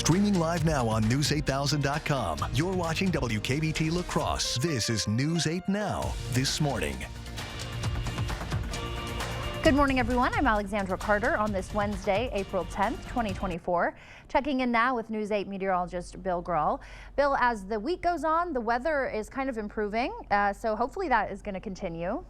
Streaming live now on News8000.com. You're watching WKBT La Crosse. This is News 8 Now, this morning. Good morning, everyone. I'm Alexandra Carter on this Wednesday, April 10th, 2024. Checking in now with News 8 meteorologist Bill Grahl. Bill, as the week goes on, the weather is kind of improving, so hopefully that is going to continue.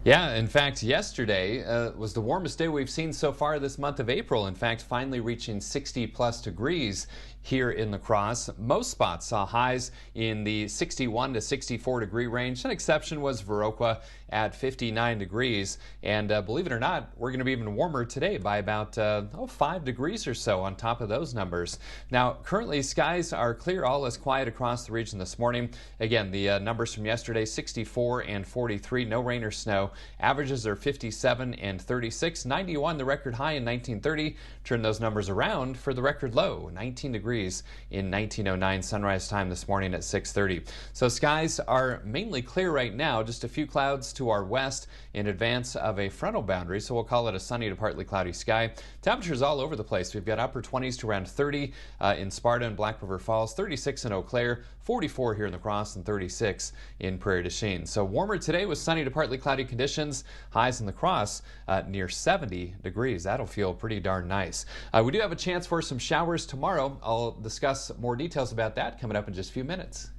Yeah, in fact, yesterday was the warmest day we've seen so far this month of April. In fact, finally reaching 60+ degrees here in La Crosse. Most spots saw highs in the 61 to 64 degree range. An exception was Viroqua at 59 degrees. And believe it or not, we're going to be even warmer today by about 5 degrees or so on top of those numbers. Now, currently skies are clear. All is quiet across the region this morning. Again, the numbers from yesterday, 64 and 43, no rain or snow. Averages are 57 and 36, 91 the record high in 1930. Turn those numbers around for the record low, 19 degrees in 1909 sunrise time this morning at 6:30. So skies are mainly clear right now, just a few clouds to our west in advance of a frontal boundary, so we'll call it a sunny to partly cloudy sky. Temperatures all over the place. We've got upper 20s to around 30 in Sparta and Black River Falls, 36 in Eau Claire, 44 here in La Crosse, and 36 in Prairie du Chien. So warmer today with sunny to partly cloudy conditions. Highs in La Crosse near 70 degrees. That'll feel pretty darn nice. We do have a chance for some showers tomorrow. I'll discuss more details about that coming up in just a few minutes.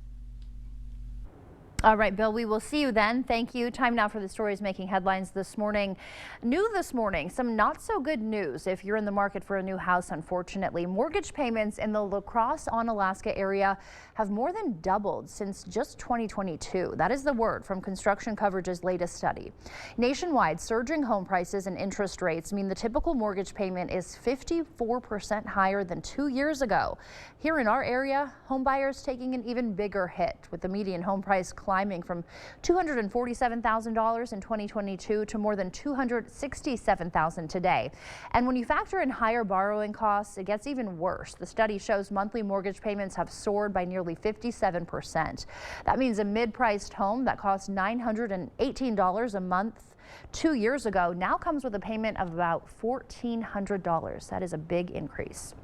All right, Bill, we will see you then. Thank you. Time now for the stories making headlines this morning. New this morning, some not so good news if you're in the market for a new house, unfortunately. Mortgage payments in the La Crosse on Alaska area have more than doubled since just 2022. That is the word from Construction Coverage's latest study. Nationwide, surging home prices and interest rates mean the typical mortgage payment is 54% higher than 2 years ago. Here in our area, home buyers taking an even bigger hit, with the median home price climbing from $247,000 in 2022 to more than $267,000 today. And when you factor in higher borrowing costs, it gets even worse. The study shows monthly mortgage payments have soared by nearly 57%. That means a mid-priced home that cost $918 a month 2 years ago now comes with a payment of about $1,400. That is a big increase.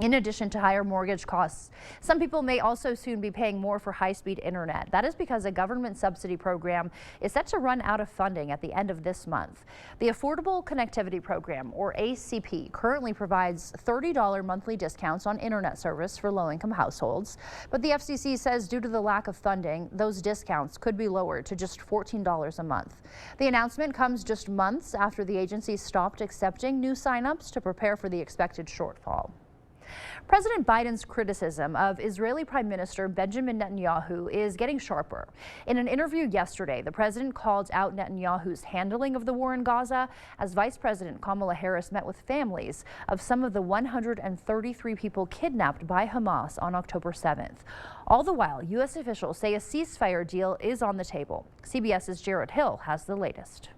In addition to higher mortgage costs, some people may also soon be paying more for high-speed internet. That is because a government subsidy program is set to run out of funding at the end of this month. The Affordable Connectivity Program, or ACP, currently provides $30 monthly discounts on internet service for low-income households. But the FCC says due to the lack of funding, those discounts could be lowered to just $14 a month. The announcement comes just months after the agency stopped accepting new signups to prepare for the expected shortfall. President Biden's criticism of Israeli Prime Minister Benjamin Netanyahu is getting sharper. In an interview yesterday, the president called out Netanyahu's handling of the war in Gaza as Vice President Kamala Harris met with families of some of the 133 people kidnapped by Hamas on October 7th. All the while, U.S. officials say a ceasefire deal is on the table. CBS's Jared Hill has the latest.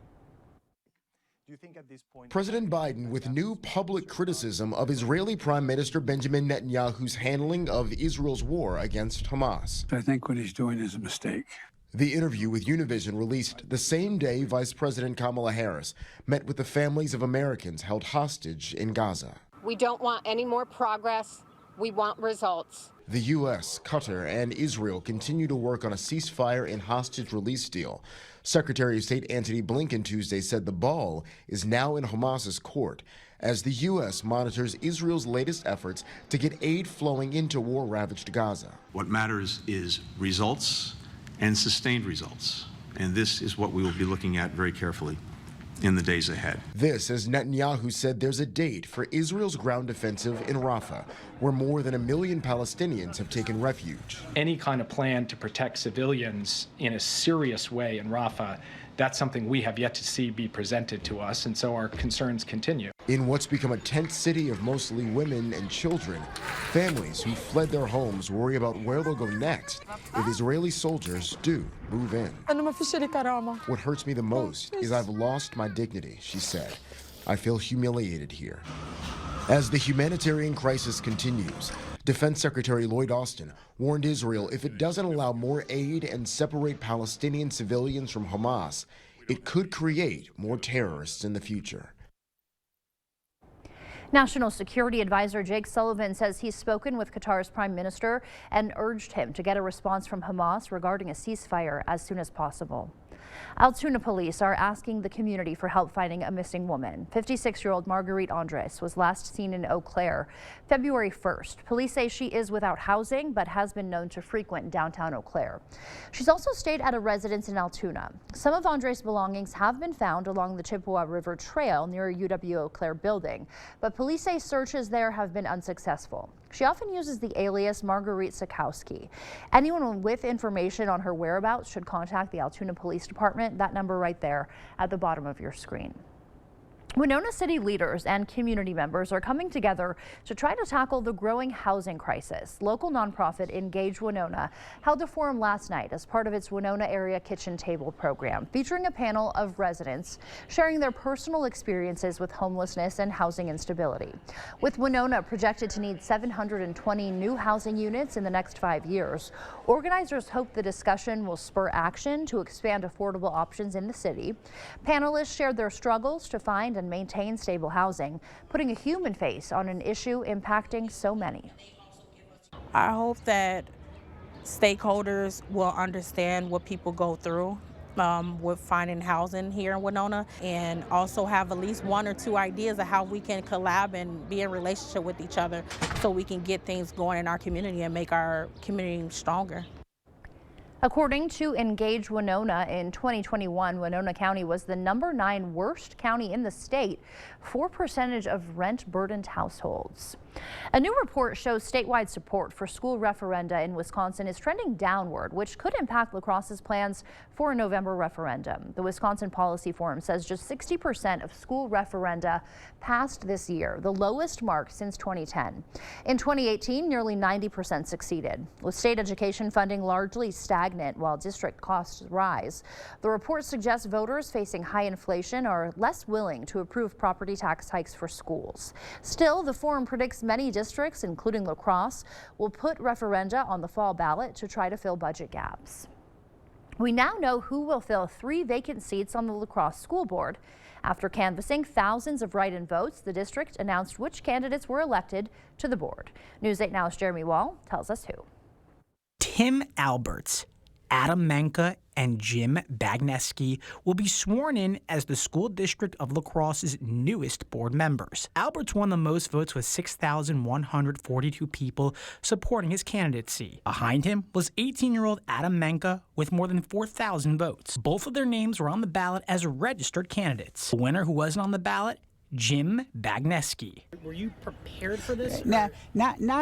President Biden with new public criticism of Israeli Prime Minister Benjamin Netanyahu's handling of Israel's war against Hamas. I think what he's doing is a mistake. The interview with Univision released the same day Vice President Kamala Harris met with the families of Americans held hostage in Gaza. We don't want any more progress. We want results. The U.S., Qatar, and Israel continue to work on a ceasefire and hostage release deal. Secretary of State Antony Blinken Tuesday said the ball is now in Hamas's court as the U.S. monitors Israel's latest efforts to get aid flowing into war-ravaged Gaza. What matters is results and sustained results, and this is what we will be looking at very carefully in the days ahead. This as Netanyahu said there's a date for Israel's ground offensive in Rafah, where more than 1 million Palestinians have taken refuge. Any kind of plan to protect civilians in a serious way in Rafah, that's something we have yet to see be presented to us, and so our concerns continue. In what's become a tent city of mostly women and children, families who fled their homes worry about where they'll go next if Israeli soldiers do move in. What hurts me the most is I've lost my dignity, she said. I feel humiliated here. As the humanitarian crisis continues, Defense Secretary Lloyd Austin warned Israel if it doesn't allow more aid and separate Palestinian civilians from Hamas, it could create more terrorists in the future. National Security Advisor Jake Sullivan says he's spoken with Qatar's prime minister and urged him to get a response from Hamas regarding a ceasefire as soon as possible. Altoona police are asking the community for help finding a missing woman. 56-year-old Marguerite Andres was last seen in Eau Claire February 1st. Police say she is without housing but has been known to frequent downtown Eau Claire. She's also stayed at a residence in Altoona. Some of Andres' belongings have been found along the Chippewa River Trail near UW Eau Claire building, but police say searches there have been unsuccessful. She often uses the alias Marguerite Sikowski. Anyone with information on her whereabouts should contact the Altoona Police Department. That number right there at the bottom of your screen. Winona City leaders and community members are coming together to try to tackle the growing housing crisis. Local nonprofit Engage Winona held a forum last night as part of its Winona Area Kitchen Table program, featuring a panel of residents sharing their personal experiences with homelessness and housing instability. With Winona projected to need 720 new housing units in the next 5 years, organizers hope the discussion will spur action to expand affordable options in the city. Panelists shared their struggles to find and maintain stable housing, putting a human face on an issue impacting so many. I hope that stakeholders will understand what people go through with finding housing here in Winona, and also have at least 1 or 2 ideas of how we can collab and be in relationship with each other so we can get things going in our community and make our community stronger. According to Engage Winona, in 2021, Winona County was the #9 worst county in the state for percentage of rent-burdened households. A new report shows statewide support for school referenda in Wisconsin is trending downward, which could impact La Crosse's plans for a November referendum. The Wisconsin Policy Forum says just 60% of school referenda passed this year, the lowest mark since 2010. In 2018, nearly 90% succeeded. With state education funding largely stagnant while district costs rise, the report suggests voters facing high inflation are less willing to approve property tax hikes for schools. Still, the forum predicts many districts, including La Crosse, will put referenda on the fall ballot to try to fill budget gaps. We now know who will fill 3 vacant seats on the La Crosse School Board. After canvassing thousands of write-in votes, the district announced which candidates were elected to the board. News 8 Now's Jeremy Wall tells us who. Tim Alberts, Adam Menka, and Jim Bagneski will be sworn in as the school district of La Crosse's newest board members. Alberts won the most votes with 6,142 people supporting his candidacy. Behind him was 18-year-old Adam Menka with more than 4,000 votes. Both of their names were on the ballot as registered candidates. The winner who wasn't on the ballot, Jim Bagneski. Were you prepared for this? Not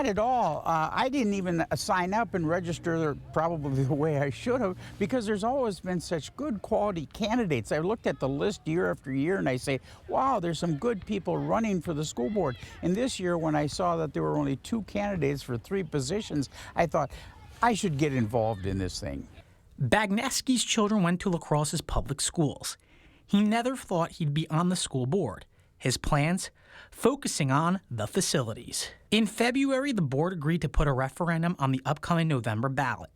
at all. I didn't even sign up and register probably the way I should have, because there's always been such good quality candidates. I looked at the list year after year and I say, wow, there's some good people running for the school board. And this year, when I saw that there were only 2 candidates for 3 positions, I thought I should get involved in this thing. Bagneski's children went to La Crosse's public schools. He never thought he'd be on the school board. His plans? Focusing on the facilities. In February, the board agreed to put a referendum on the upcoming November ballot.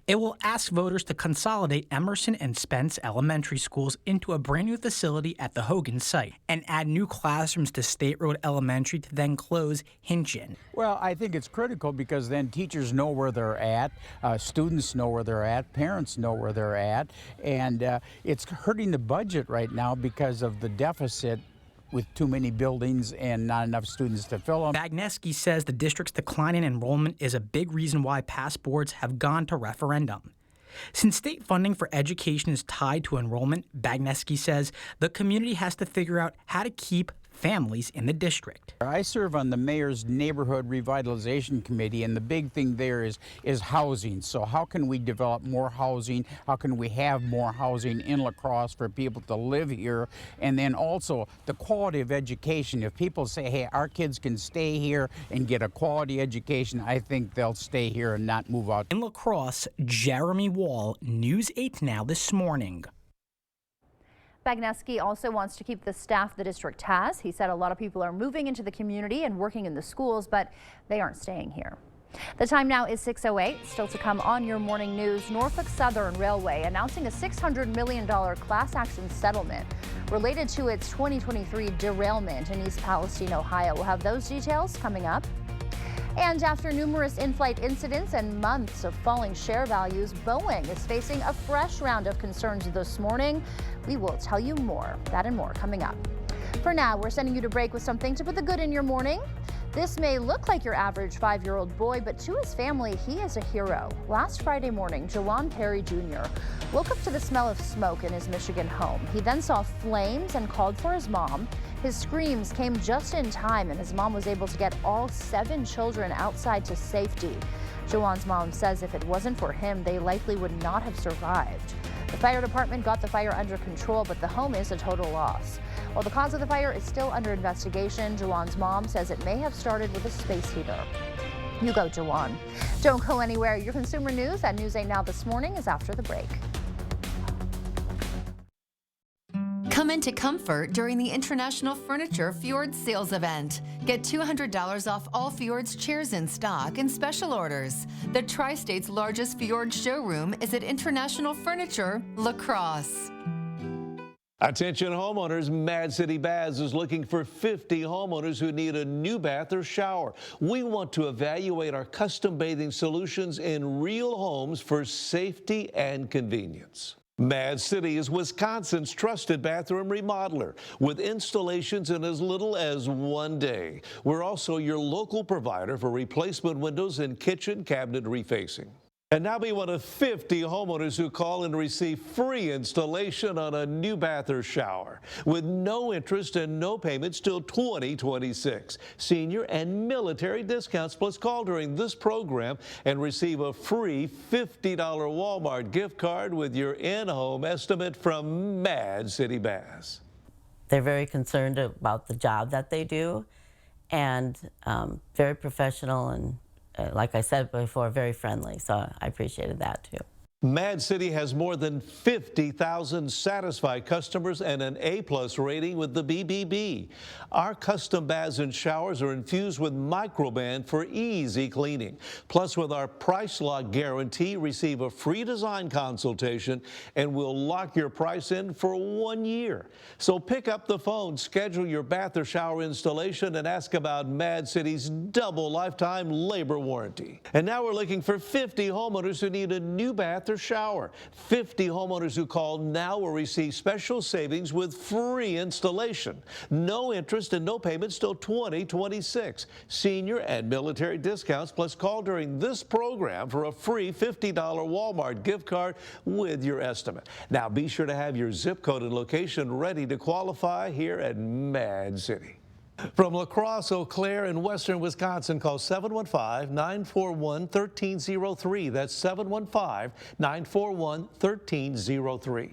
It will ask voters to consolidate Emerson and Spence elementary schools into a brand new facility at the Hogan site and add new classrooms to State Road Elementary to then close Hinchin. Well, I think it's critical because then teachers know where they're at, students know where they're at, parents know where they're at, and it's hurting the budget right now because of the deficit with too many buildings and not enough students to fill them. Bagneski says the district's decline in enrollment is a big reason why past boards have gone to referendum. Since state funding for education is tied to enrollment, Bagneski says the community has to figure out how to keep families in the district. I serve on the mayor's neighborhood revitalization committee, and the big thing there is housing. So how can we develop more housing? How can we have more housing in La Crosse for people to live here? And then also the quality of education. If people say, hey, our kids can stay here and get a quality education, I think they'll stay here and not move out. In La Crosse, Jeremy Wall, News 8 Now this morning. Bagneski also wants to keep the staff the district has. He said a lot of people are moving into the community and working in the schools, but they aren't staying here. The time now is 6:08. Still to come on your morning news, Norfolk Southern Railway announcing a $600 million class action settlement related to its 2023 derailment in East Palestine, Ohio. We'll have those details coming up. And after numerous in-flight incidents and months of falling share values, Boeing is facing a fresh round of concerns this morning. We will tell you more. That and more coming up. For now, we're sending you to break with something to put the good in your morning. This may look like your average 5-year-old boy, but to his family, he is a hero. Last Friday morning, Jawan Perry Jr. woke up to the smell of smoke in his Michigan home. He then saw flames and called for his mom. His screams came just in time, and his mom was able to get all 7 children outside to safety. Jawan's mom says if it wasn't for him, they likely would not have survived. The fire department got the fire under control, but the home is a total loss. While the cause of the fire is still under investigation, Jawan's mom says it may have started with a space heater. You go, Jawan. Don't go anywhere. Your consumer news at News 8 Now this morning is after the break. Come into comfort during the International Furniture Fjord Sales Event. Get $200 off all Fjord's chairs in stock and special orders. The Tri-State's largest Fjord showroom is at International Furniture, La Crosse. Attention homeowners, Mad City Baths is looking for 50 homeowners who need a new bath or shower. We want to evaluate our custom bathing solutions in real homes for safety and convenience. Mad City is Wisconsin's trusted bathroom remodeler with installations in as little as 1 day. We're also your local provider for replacement windows and kitchen cabinet refacing. And now be one of 50 homeowners who call and receive free installation on a new bath or shower with no interest and no payments till 2026. Senior and military discounts, plus call during this program and receive a free $50 Walmart gift card with your in-home estimate from Mad City Baths. They're very concerned about the job that they do and very professional and like I said before, very friendly, so I appreciated that too. Mad City has more than 50,000 satisfied customers and an A+ rating with the BBB. Our custom baths and showers are infused with Microban for easy cleaning. Plus, with our price lock guarantee, receive a free design consultation and we'll lock your price in for 1 year. So pick up the phone, schedule your bath or shower installation, and ask about Mad City's double lifetime labor warranty. And now we're looking for 50 homeowners who need a new bath or shower. 50 homeowners who call now will receive special savings with free installation. No interest and no payments till 2026. Senior and military discounts, plus call during this program for a free $50 Walmart gift card with your estimate. Now be sure to have your zip code and location ready to qualify here at Mad City. From La Crosse, Eau Claire, in western Wisconsin, call 715-941-1303. That's 715-941-1303.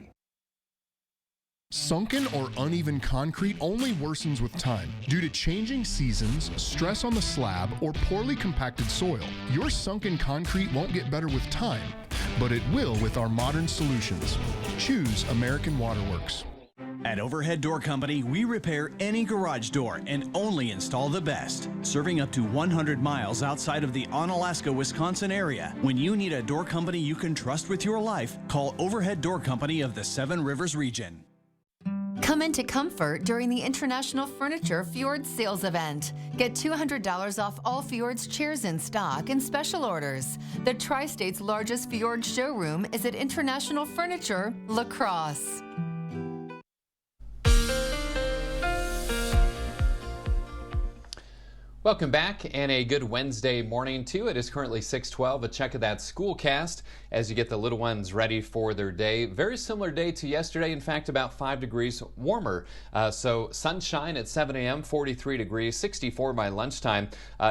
Sunken or uneven concrete only worsens with time due to changing seasons, stress on the slab, or poorly compacted soil. Your sunken concrete won't get better with time, but it will with our modern solutions. Choose American Waterworks. At Overhead Door Company, we repair any garage door and only install the best. Serving up to 100 miles outside of the Onalaska, Wisconsin area. When you need a door company you can trust with your life, call Overhead Door Company of the Seven Rivers region. Come into comfort during the International Furniture Fjord Sales Event. Get $200 off all Fjord's chairs in stock and special orders. The Tri-State's largest Fjord showroom is at International Furniture, La Crosse. Welcome back and a good Wednesday morning to you. It is currently 6:12. A check of that Schoolcast as you get the little ones ready for their day. Very similar day to yesterday. In fact, about 5 degrees warmer. So sunshine at 7 a.m., 43 degrees, 64 by lunchtime.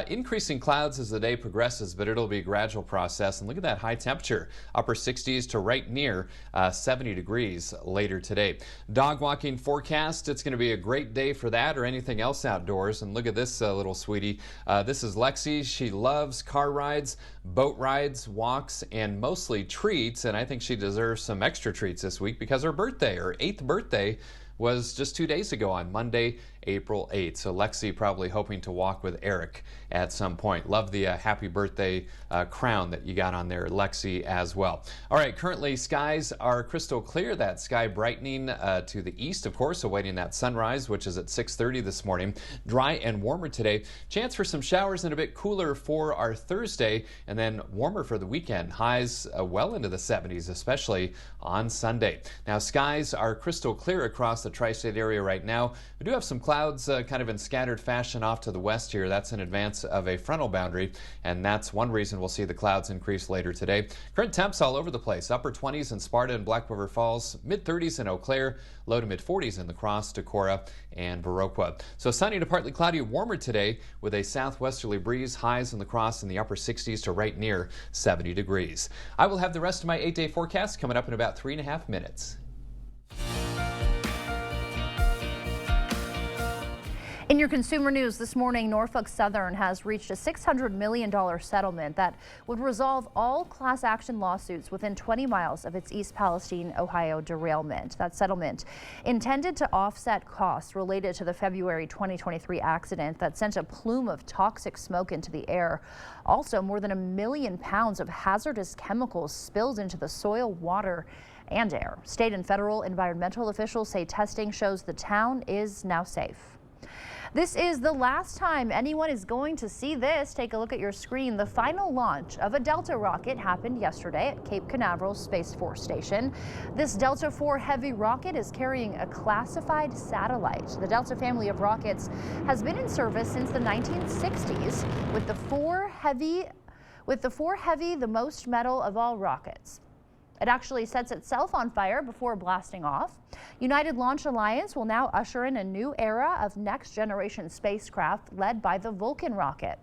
Increasing clouds as the day progresses, but it'll be a gradual process. And look at that high temperature, upper 60s to right near 70 degrees later today. Dog walking forecast. It's going to be a great day for that or anything else outdoors. And look at this little sweetie. This is Lexi. She loves car rides, boat rides, walks, and mostly treats. And I think she deserves some extra treats this week because her birthday, her 8th birthday, was just 2 days ago on Monday, April 8th. So Lexi probably hoping to walk with Eric at some point. Love the happy birthday crown that you got on there, Lexi, as well. All right, currently skies are crystal clear. That sky brightening to the east, of course, awaiting that sunrise, which is at 6:30 this morning. Dry and warmer today. Chance for some showers and a bit cooler for our Thursday, and then warmer for the weekend. Highs well into the 70s, especially on Sunday. Now, skies are crystal clear across the tri-state area right now. We do have some clouds kind of in scattered fashion off to the west here. That's in advance of a frontal boundary, and that's one reason we'll see the clouds increase later today. Current temps all over the place. Upper 20s in Sparta and Black River Falls, mid-30s in Eau Claire, low to mid-40s in La Crosse, Decorah, and Viroqua. So sunny to partly cloudy, warmer today with a southwesterly breeze. Highs in La Crosse in the upper 60s to right near 70 degrees. I will have the rest of my 8-day forecast coming up in about 3.5 minutes. In your consumer news this morning, Norfolk Southern has reached a $600 million settlement that would resolve all class action lawsuits within 20 miles of its East Palestine, Ohio derailment. That settlement intended to offset costs related to the February 2023 accident that sent a plume of toxic smoke into the air. Also, more than 1 million pounds of hazardous chemicals spilled into the soil, water, and air. State and federal environmental officials say testing shows the town is now safe. This is the last time anyone is going to see this. Take a look at your screen. The final launch of a Delta rocket happened yesterday at Cape Canaveral Space Force Station. This Delta IV Heavy rocket is carrying a classified satellite. The Delta family of rockets has been in service since the 1960s, with the IV Heavy the most metal of all rockets. It actually sets itself on fire before blasting off. United Launch Alliance will now usher in a new era of next-generation spacecraft led by the Vulcan rocket.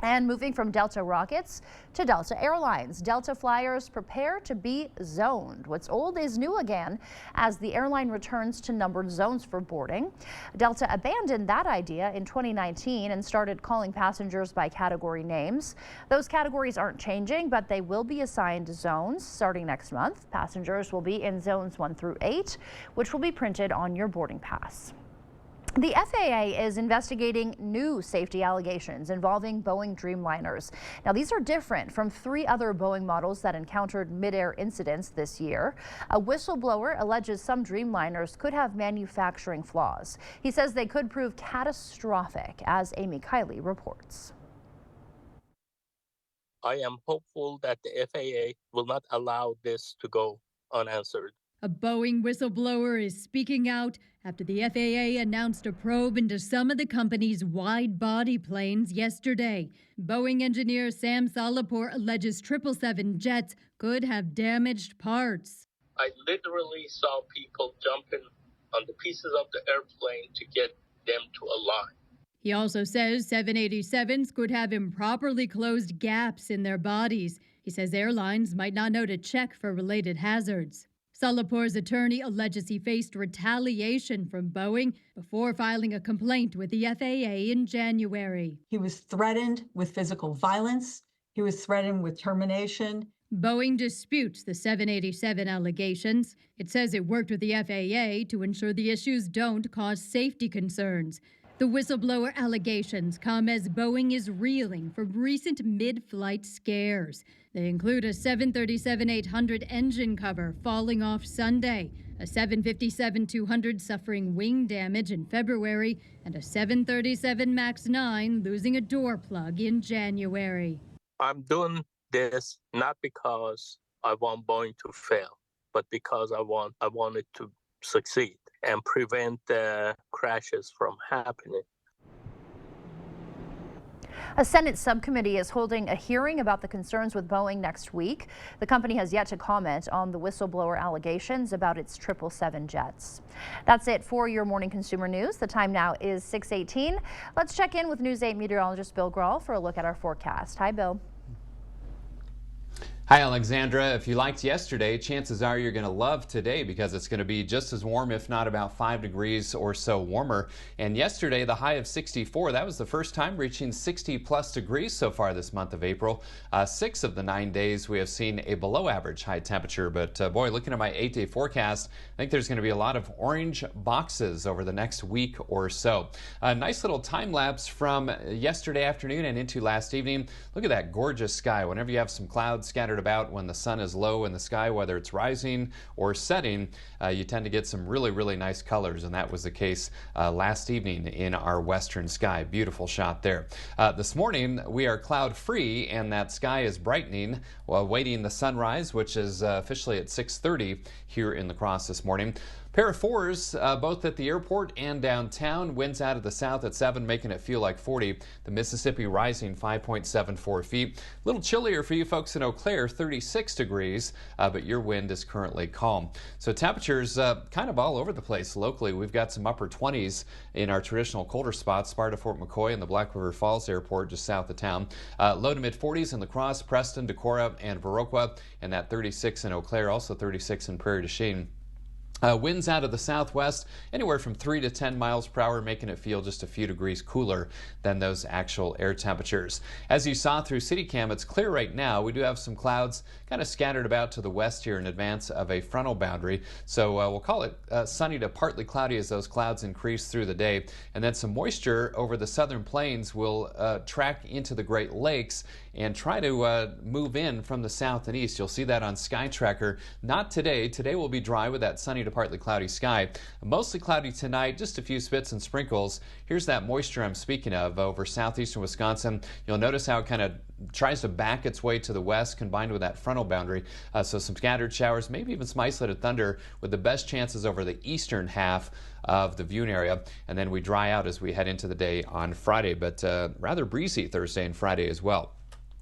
And moving from Delta rockets to Delta Airlines, Delta flyers prepare to be zoned. What's old is new again as the airline returns to numbered zones for boarding. Delta abandoned that idea in 2019 and started calling passengers by category names. Those categories aren't changing, but they will be assigned zones starting next month. Passengers will be in zones 1 through 8, which will be printed on your boarding pass. The FAA is investigating new safety allegations involving Boeing Dreamliners. Now, these are different from 3 other Boeing models that encountered mid-air incidents this year. A whistleblower alleges some Dreamliners could have manufacturing flaws. He says they could prove catastrophic, as Amy Kiley reports. I am hopeful that the FAA will not allow this to go unanswered. A Boeing whistleblower is speaking out after the FAA announced a probe into some of the company's wide-body planes yesterday. Boeing engineer Sam Salahpour alleges 777 jets could have damaged parts. I literally saw people jumping on the pieces of the airplane to get them to align. He also says 787s could have improperly closed gaps in their bodies. He says airlines might not know to check for related hazards. Salahpour's attorney alleges he faced retaliation from Boeing before filing a complaint with the FAA in January. He was threatened with physical violence. He was threatened with termination. Boeing disputes the 787 allegations. It says it worked with the FAA to ensure the issues don't cause safety concerns. The whistleblower allegations come as Boeing is reeling from recent mid-flight scares. They include a 737-800 engine cover falling off Sunday, a 757-200 suffering wing damage in February, and a 737 MAX 9 losing a door plug in January. I'm doing this not because I want Boeing to fail, but because I want it to succeed and prevent crashes from happening. A Senate subcommittee is holding a hearing about the concerns with Boeing next week. The company has yet to comment on the whistleblower allegations about its 777 jets. That's it for your morning consumer news. The time now is 6:18. Let's check in with News 8 meteorologist Bill Grahl for a look at our forecast. Hi, Bill. Hi, Alexandra. If you liked yesterday, chances are you're going to love today because it's going to be just as warm, if not about 5 degrees or so warmer. And yesterday, the high of 64, that was the first time reaching 60+ degrees so far this month of April. 6 of the 9 days we have seen a below average high temperature. But boy, looking at my 8-day forecast, I think there's going to be a lot of orange boxes over the next week or so. A nice little time lapse from yesterday afternoon and into last evening. Look at that gorgeous sky. Whenever you have some clouds scattered about when the sun is low in the sky, whether it's rising or setting, you tend to get some really nice colors, and that was the case last evening in our western sky. Beautiful shot there. This morning we are cloud free and that sky is brightening while awaiting the sunrise, which is officially at 6:30 here in La Crosse this morning. Pair of fours, both at the airport and downtown. Winds out of the south at 7, making it feel like 40. The Mississippi rising 5.74 feet. A little chillier for you folks in Eau Claire, 36 degrees, but your wind is currently calm. So temperatures kind of all over the place locally. We've got some upper 20s in our traditional colder spots, Sparta, Fort McCoy, and the Black River Falls Airport just south of town. Low to mid 40s in La Crosse, Preston, Decorah, and Viroqua, and that 36 in Eau Claire, also 36 in Prairie du Chien. Winds out of the southwest anywhere from 3 to 10 miles per hour, making it feel just a few degrees cooler than those actual air temperatures. As you saw through CityCam, it's clear right now. We do have some clouds kind of scattered about to the west here in advance of a frontal boundary. So we'll call it sunny to partly cloudy as those clouds increase through the day. And then some moisture over the southern plains will track into the Great Lakes and try to move in from the south and east. You'll see that on Sky Tracker. Not today. Today will be dry with that sunny to partly cloudy sky. Mostly cloudy tonight, just a few spits and sprinkles. Here's that moisture I'm speaking of over southeastern Wisconsin. You'll notice how it kind of tries to back its way to the west combined with that frontal boundary. So some scattered showers, maybe even some isolated thunder with the best chances over the eastern half of the viewing area. And then we dry out as we head into the day on Friday, but rather breezy Thursday and Friday as well.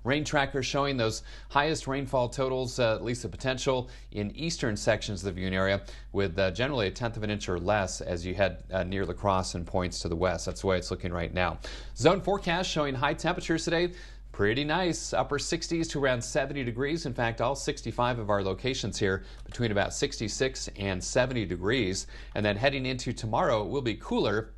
Rain tracker showing those highest rainfall totals, at least the potential in eastern sections of the viewing area, with generally 1/10 of an inch or less as you head near La Crosse and points to the west. That's the way it's looking right now. Zone forecast showing high temperatures today. Pretty nice, upper 60s to around 70 degrees. In fact, all 65 of our locations here between about 66 and 70 degrees. And then heading into tomorrow, it will be cooler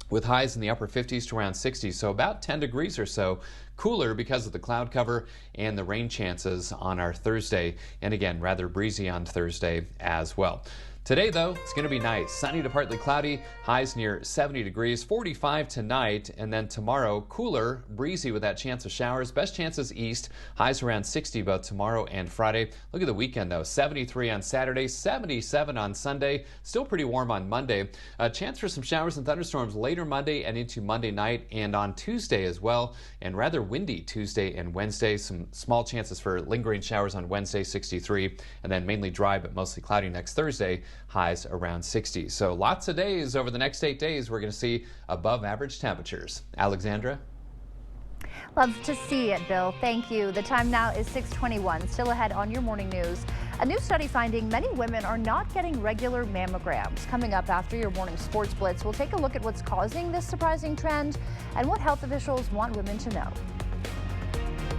with highs in the upper 50s to around 60, so about 10 degrees or so cooler because of the cloud cover and the rain chances on our Thursday. And again, rather breezy on Thursday as well. Today, though, it's going to be nice. Sunny to partly cloudy, highs near 70 degrees, 45 tonight, and then tomorrow, cooler, breezy with that chance of showers. Best chances east, highs around 60 both tomorrow and Friday. Look at the weekend, though. 73 on Saturday, 77 on Sunday. Still pretty warm on Monday. A chance for some showers and thunderstorms later Monday and into Monday night and on Tuesday as well. And rather windy Tuesday and Wednesday. Some small chances for lingering showers on Wednesday, 63, and then mainly dry but mostly cloudy next Thursday. Highs around 60. So lots of days over the next 8 days we're going to see above average temperatures. Alexandra? Love to see it, Bill. Thank you. The time now is 6:21. Still ahead on your morning news. A new study finding many women are not getting regular mammograms. Coming up after your morning sports blitz, we'll take a look at what's causing this surprising trend and what health officials want women to know.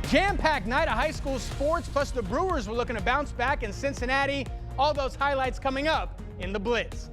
Jam-packed night of high school sports, plus the Brewers were looking to bounce back in Cincinnati. All those highlights coming up in the Blitz.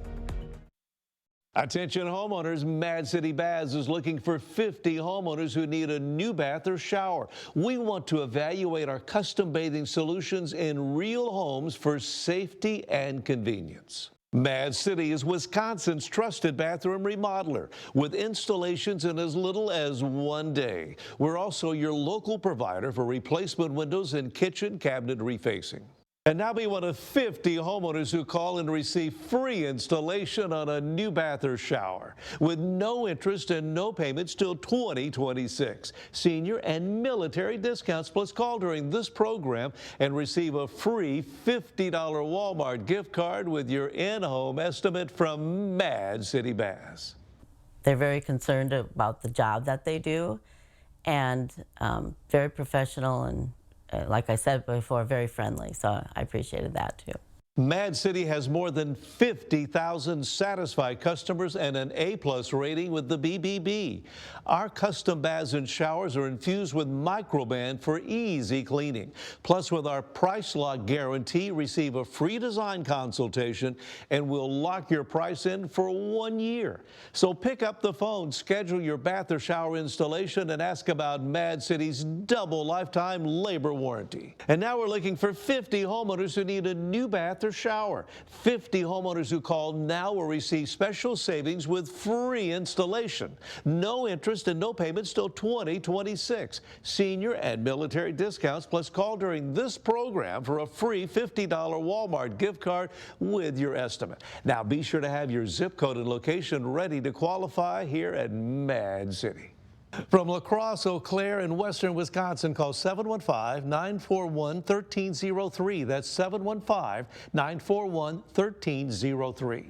Attention homeowners, Mad City Baths is looking for 50 homeowners who need a new bath or shower. We want to evaluate our custom bathing solutions in real homes for safety and convenience. Mad City is Wisconsin's trusted bathroom remodeler with installations in as little as 1 day. We're also your local provider for replacement windows and kitchen cabinet refacing. And now be one of 50 homeowners who call and receive free installation on a new bath or shower with no interest and no payments till 2026. Senior and military discounts, plus call during this program and receive a free $50 Walmart gift card with your in-home estimate from Mad City Baths. They're very concerned about the job that they do and very professional and like I said before, very friendly, so I appreciated that too. Mad City has more than 50,000 satisfied customers and an A-plus rating with the BBB. Our custom baths and showers are infused with Microban for easy cleaning. Plus, with our price lock guarantee, receive a free design consultation and we'll lock your price in for 1 year. So pick up the phone, schedule your bath or shower installation, and ask about Mad City's double lifetime labor warranty. And now we're looking for 50 homeowners who need a new bath or shower. 50 homeowners who call now will receive special savings with free installation. No interest and no payments till 2026. Senior and military discounts, plus call during this program for a free $50 Walmart gift card with your estimate. Now be sure to have your zip code and location ready to qualify here at Mad City. From La Crosse, Eau Claire, in western Wisconsin, call 715-941-1303. That's 715-941-1303.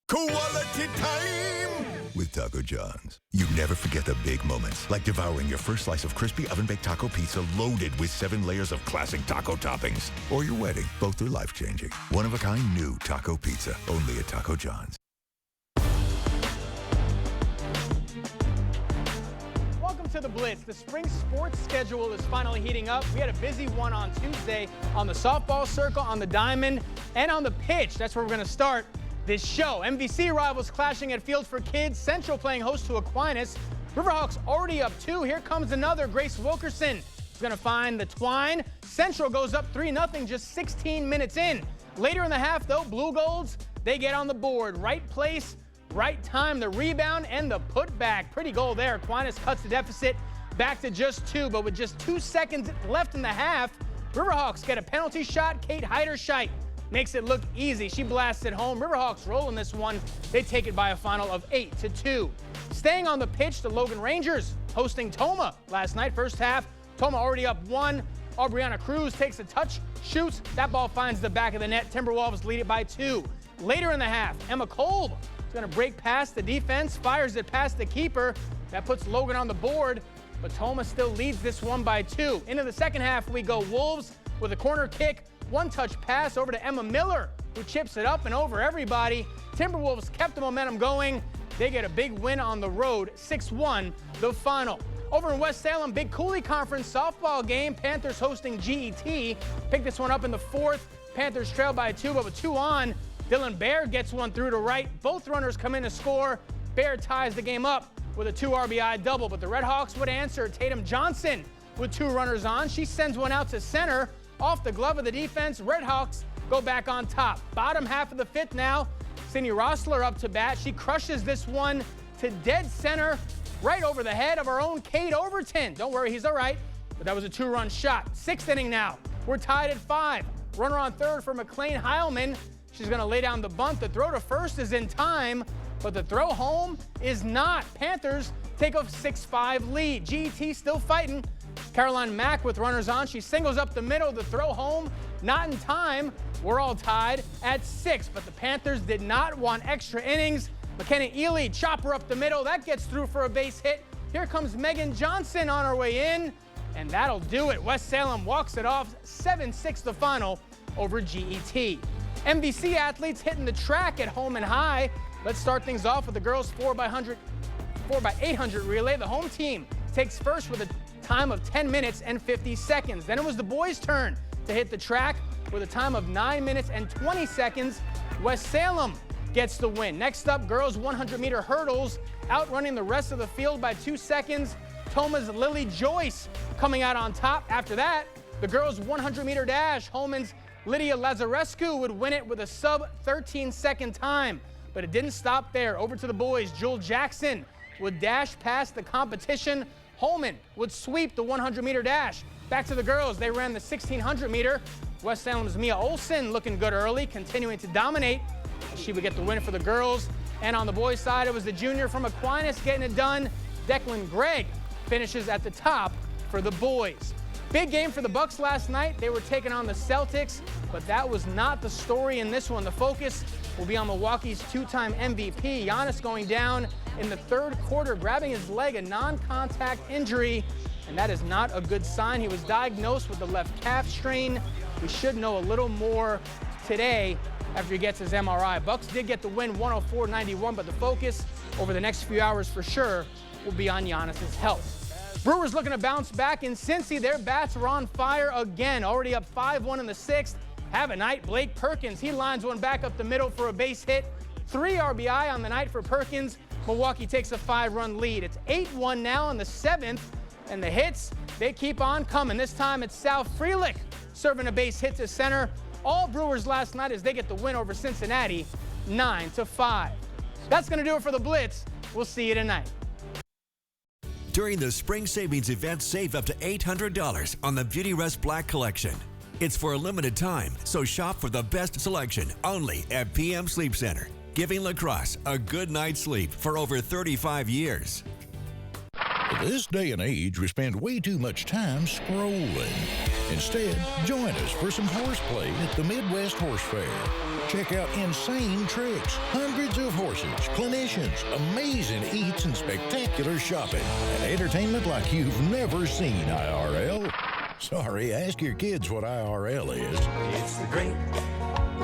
Quality time with Taco John's. You never forget the big moments, like devouring your first slice of crispy oven-baked taco pizza loaded with 7 layers of classic taco toppings. Or your wedding. Both are life-changing. One-of-a-kind new taco pizza, only at Taco John's. To the Blitz. The spring sports schedule is finally heating up. We had a busy one on Tuesday on the softball circle, on the diamond, and on the pitch. That's where we're going to start this show. MVC rivals clashing at Field for Kids. Central playing host to Aquinas. Riverhawks already up 2. Here comes another. Grace Wilkerson is going to find the twine. Central goes up 3-0 just 16 minutes in. Later in the half, though, Blue Golds, they get on the board. Right place, right time, the rebound and the putback. Pretty goal there. Aquinas cuts the deficit back to just 2, but with just 2 seconds left in the half, Riverhawks get a penalty shot. Kate Heiderscheit makes it look easy. She blasts it home. Riverhawks roll in this one. They take it by a final of 8-2. Staying on the pitch, the Logan Rangers hosting Toma last night. First half, Toma already up 1. Aubriana Cruz takes a touch, shoots. That ball finds the back of the net. Timberwolves lead it by 2. Later in the half, Emma Kolb is going to break past the defense, fires it past the keeper. That puts Logan on the board, but Toma still leads this one by 2. Into the second half, we go Wolves with a corner kick, one-touch pass over to Emma Miller, who chips it up and over everybody. Timberwolves kept the momentum going. They get a big win on the road, 6-1, the final. Over in West Salem, Big Coulee Conference softball game. Panthers hosting GET. Pick this one up in the 4th. Panthers trail by 2, but with 2 on, Dylan Baird gets one through to right. Both runners come in to score. Baird ties the game up with a 2 RBI double, but the Redhawks would answer. Tatum Johnson with 2 runners on. She sends one out to center off the glove of the defense. Redhawks go back on top. Bottom half of the 5th now. Cindy Rossler up to bat. She crushes this one to dead center, right over the head of our own Kate Overton. Don't worry, he's all right, but that was a 2-run shot. 6th inning now. We're tied at 5. Runner on third for McLean Heilman. She's going to lay down the bunt. The throw to first is in time, but the throw home is not. Panthers take a 6-5 lead. GET still fighting. Caroline Mack with runners on. She singles up the middle. The throw home, not in time. We're all tied at 6, but the Panthers did not want extra innings. McKenna Ely, chopper up the middle. That gets through for a base hit. Here comes Megan Johnson on her way in, and that'll do it. West Salem walks it off, 7-6 the final over GET. MVC athletes hitting the track at home and high. Let's start things off with the girls 4x800 relay. The home team takes first with a time of 10 minutes and 50 seconds. Then it was the boys' turn to hit the track with a time of 9 minutes and 20 seconds. West Salem gets the win. Next up, girls 100-meter hurdles, outrunning the rest of the field by 2 seconds. Toma's Lily Joyce coming out on top. After that, the girls 100-meter dash, Holman's Lydia Lazarescu would win it with a sub-13-second time. But it didn't stop there. Over to the boys, Jewel Jackson would dash past the competition. Holman would sweep the 100-meter dash. Back to the girls, they ran the 1600-meter. West Salem's Mia Olson looking good early, continuing to dominate. She would get the win for the girls. And on the boys' side, it was the junior from Aquinas getting it done. Declan Gregg finishes at the top for the boys. Big game for the Bucks last night. They were taking on the Celtics, but that was not the story in this one. The focus will be on Milwaukee's 2-time MVP. Giannis going down in the 3rd quarter, grabbing his leg, a non-contact injury, and that is not a good sign. He was diagnosed with the left calf strain We should know a little more today after he gets his MRI. Bucks did get the win 104-91, but the focus over the next few hours for sure will be on Giannis's health. Brewers looking to bounce back in Cincy. Their bats are on fire again, already up 5-1 in the 6th. Have a night. Blake Perkins, he lines one back up the middle for a base hit. 3 RBI on the night for Perkins. Milwaukee takes a 5-run lead. It's 8-1 now in the 7th, and the hits, they keep on coming. This time it's Sal Frelick serving a base hit to center. All Brewers last night as they get the win over Cincinnati, 9-5. That's going to do it for the Blitz. We'll see you tonight. During the spring savings event, save up to $800 on the Beautyrest Black Collection. It's for a limited time, so shop for the best selection only at PM Sleep Center, giving lacrosse a good night's sleep for over 35 years. In this day and age, we spend way too much time scrolling. Instead, join us for some horseplay at the Midwest Horse Fair. Check out insane tricks, hundreds of horses, clinicians, amazing eats, and spectacular shopping. And entertainment like you've never seen, IRL. Sorry, ask your kids what IRL is. It's the great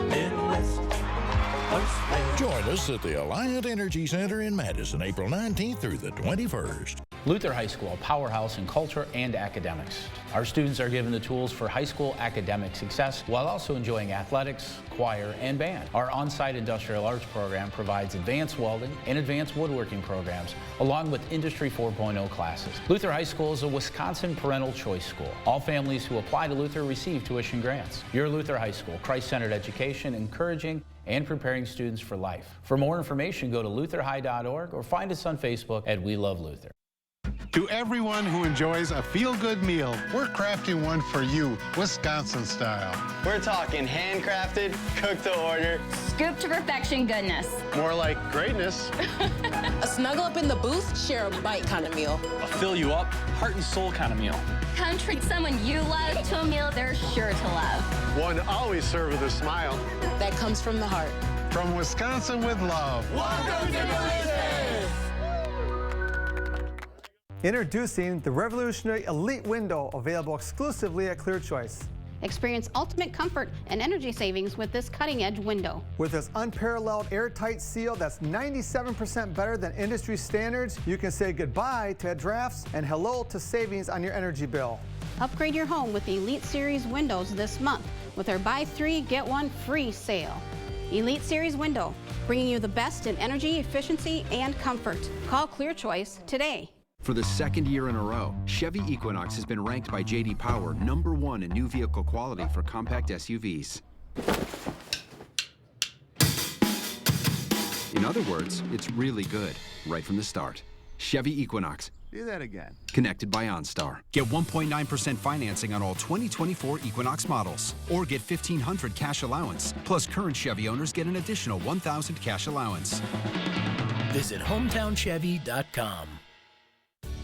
Midwest Horse Fair. Join us at the Alliant Energy Center in Madison, April 19th through the 21st. Luther High School, a powerhouse in culture and academics. Our students are given the tools for high school academic success while also enjoying athletics, choir, and band. Our on-site industrial arts program provides advanced welding and advanced woodworking programs, along with Industry 4.0 classes. Luther High School is a Wisconsin parental choice school. All families who apply to Luther receive tuition grants. Your Luther High School, Christ-centered education, encouraging and preparing students for life. For more information, go to lutherhigh.org or find us on Facebook at We Love Luther. To everyone who enjoys a feel-good meal, we're crafting one for you, Wisconsin style. We're talking handcrafted, cooked to order, scoop to perfection goodness. More like greatness. A snuggle up in the booth, share a bite kind of meal. A fill you up, heart and soul kind of meal. Come treat someone you love to a meal they're sure to love. One always served with a smile. That comes from the heart. From Wisconsin with love. Welcome to Delicious! Introducing the revolutionary Elite Window, available exclusively at Clear Choice. Experience ultimate comfort and energy savings with this cutting-edge window. With its unparalleled airtight seal that's 97% better than industry standards, you can say goodbye to drafts and hello to savings on your energy bill. Upgrade your home with the Elite Series windows this month with our buy 3, get 1 free sale. Elite Series window, bringing you the best in energy, efficiency, and comfort. Call Clear Choice today. For the second year in a row, Chevy Equinox has been ranked by J.D. Power #1 in new vehicle quality for compact SUVs. In other words, it's really good, right from the start. Chevy Equinox. Do that again. Connected by OnStar. Get 1.9% financing on all 2024 Equinox models, or get $1,500 cash allowance. Plus, current Chevy owners get an additional $1,000 cash allowance. Visit hometownchevy.com.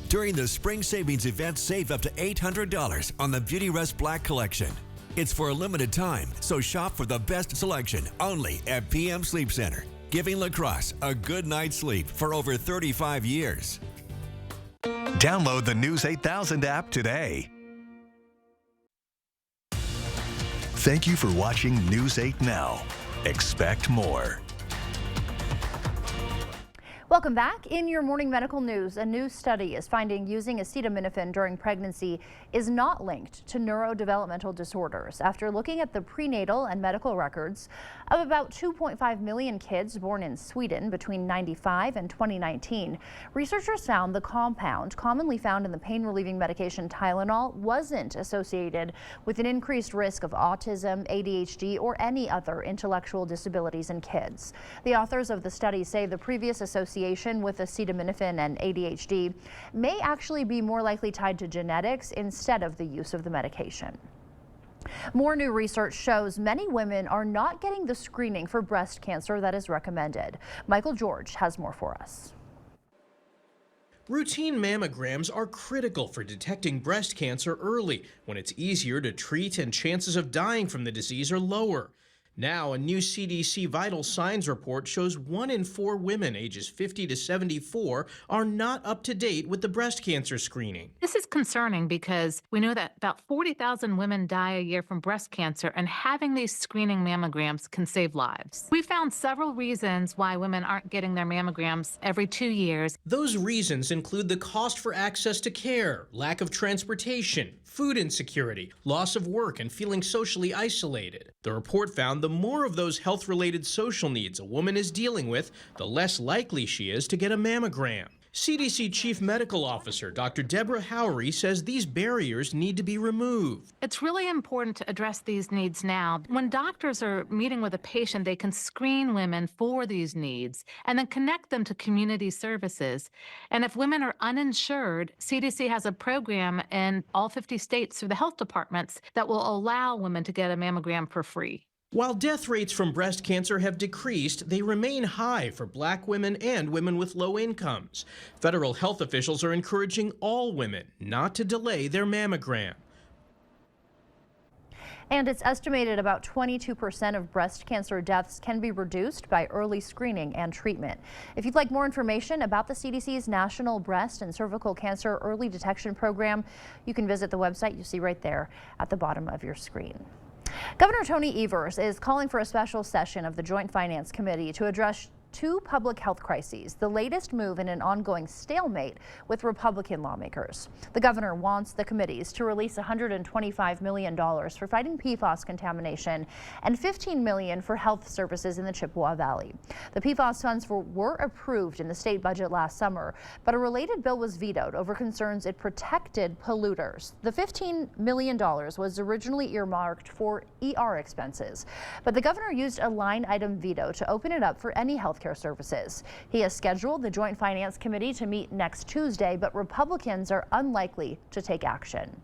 During the spring savings event, save up to $800 on the Beautyrest Black Collection. It's for a limited time, so shop for the best selection only at PM Sleep Center, giving lacrosse a good night's sleep for over 35 years. Download the News 8000 app today. Thank you for watching News 8 Now. Expect more. Welcome back. In your morning medical news, a new study is finding using acetaminophen during pregnancy is not linked to neurodevelopmental disorders. After looking at the prenatal and medical records of about 2.5 million kids born in Sweden between 1995 and 2019, researchers found the compound commonly found in the pain-relieving medication Tylenol wasn't associated with an increased risk of autism, ADHD, or any other intellectual disabilities in kids. The authors of the study say the previous association with acetaminophen and ADHD may actually be more likely tied to genetics instead of the use of the medication. More new research shows many women are not getting the screening for breast cancer that is recommended. Michael George has more for us. Routine mammograms are critical for detecting breast cancer early, when it's easier to treat and chances of dying from the disease are lower. Now, a new CDC vital signs report shows 1 in 4 women ages 50 to 74 are not up to date with the breast cancer screening. This is concerning because we know that about 40,000 women die a year from breast cancer, and having these screening mammograms can save lives. We found several reasons why women aren't getting their mammograms every 2 years. Those reasons include the cost for access to care, lack of transportation, food insecurity, loss of work, and feeling socially isolated. The report found the more of those health-related social needs a woman is dealing with, the less likely she is to get a mammogram. CDC Chief Medical Officer Dr. Deborah Howery says these barriers need to be removed. It's really important to address these needs now. When doctors are meeting with a patient, they can screen women for these needs and then connect them to community services. And if women are uninsured, CDC has a program in all 50 states through the health departments that will allow women to get a mammogram for free. While death rates from breast cancer have decreased, they remain high for Black women and women with low incomes. Federal health officials are encouraging all women not to delay their mammogram. And it's estimated about 22% of breast cancer deaths can be reduced by early screening and treatment. If you'd like more information about the CDC's National Breast and Cervical Cancer Early Detection Program, you can visit the website you see right there at the bottom of your screen. Governor Tony Evers is calling for a special session of the Joint Finance Committee to address 2 public health crises, the latest move in an ongoing stalemate with Republican lawmakers. The governor wants the committees to release $125 million for fighting PFAS contamination and $15 million for health services in the Chippewa Valley. The PFAS funds were approved in the state budget last summer, but a related bill was vetoed over concerns it protected polluters. The $15 million was originally earmarked for ER expenses, but the governor used a line item veto to open it up for any health care services. He has scheduled the Joint Finance Committee to meet next Tuesday, but Republicans are unlikely to take action.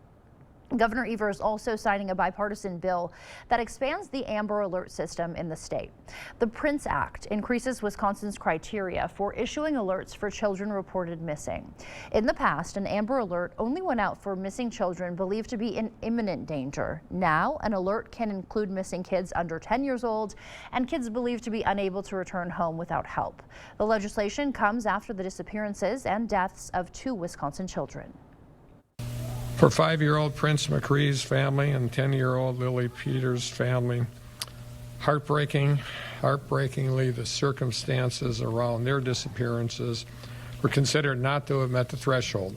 Governor Evers also signing a bipartisan bill that expands the Amber Alert system in the state. The PRINCE Act increases Wisconsin's criteria for issuing alerts for children reported missing. In the past, an Amber Alert only went out for missing children believed to be in imminent danger. Now, an alert can include missing kids under 10 years old and kids believed to be unable to return home without help. The legislation comes after the disappearances and deaths of 2 Wisconsin children. For 5-year-old Prince McCree's family and 10-year-old Lily Peters' family, heartbreakingly, the circumstances around their disappearances were considered not to have met the threshold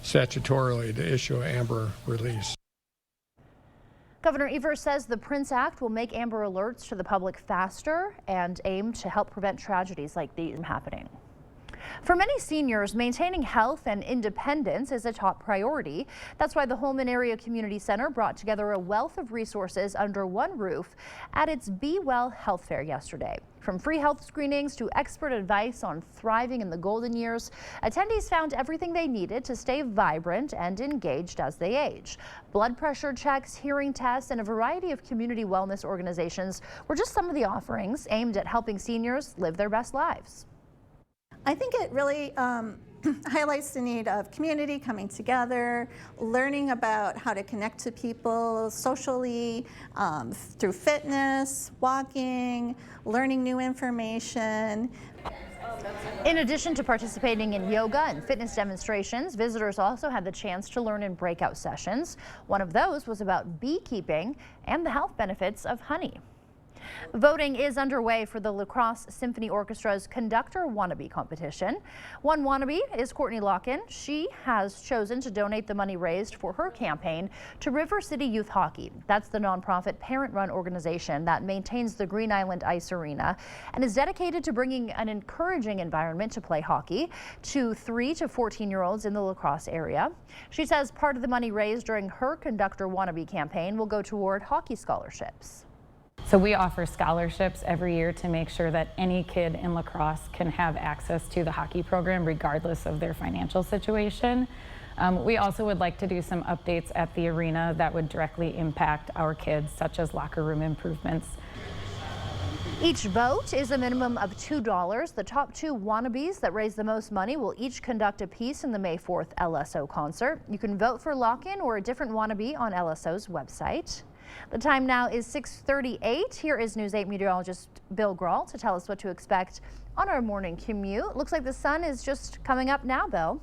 statutorily to issue an Amber release. Governor Evers says the PRINCE Act will make Amber Alerts to the public faster and aim to help prevent tragedies like these from happening. For many seniors, maintaining health and independence is a top priority. That's why the Holman Area Community Center brought together a wealth of resources under one roof at its Be Well Health Fair yesterday. From free health screenings to expert advice on thriving in the golden years, attendees found everything they needed to stay vibrant and engaged as they age. Blood pressure checks, hearing tests, and a variety of community wellness organizations were just some of the offerings aimed at helping seniors live their best lives. I think it really highlights the need of community coming together, learning about how to connect to people socially, through fitness, walking, learning new information. In addition to participating in yoga and fitness demonstrations, visitors also had the chance to learn in breakout sessions. One of those was about beekeeping and the health benefits of honey. Voting is underway for the La Crosse Symphony Orchestra's Conductor Wannabe competition. One wannabe is Courtney Locken. She has chosen to donate the money raised for her campaign to River City Youth Hockey. That's the nonprofit parent-run organization that maintains the Green Island Ice Arena and is dedicated to bringing an encouraging environment to play hockey to 3 to 14-year-olds in the La Crosse area. She says part of the money raised during her Conductor Wannabe campaign will go toward hockey scholarships. So we offer scholarships every year to make sure that any kid in La Crosse can have access to the hockey program regardless of their financial situation. We also would like to do some updates at the arena that would directly impact our kids, such as locker room improvements. Each vote is a minimum of $2. The top 2 wannabes that raise the most money will each conduct a piece in the May 4th LSO concert. You can vote for Locken or a different wannabe on LSO's website. The time now is 6:38. Here is News 8 meteorologist Bill Grahl to tell us what to expect on our morning commute. Looks like the sun is just coming up now, Bill.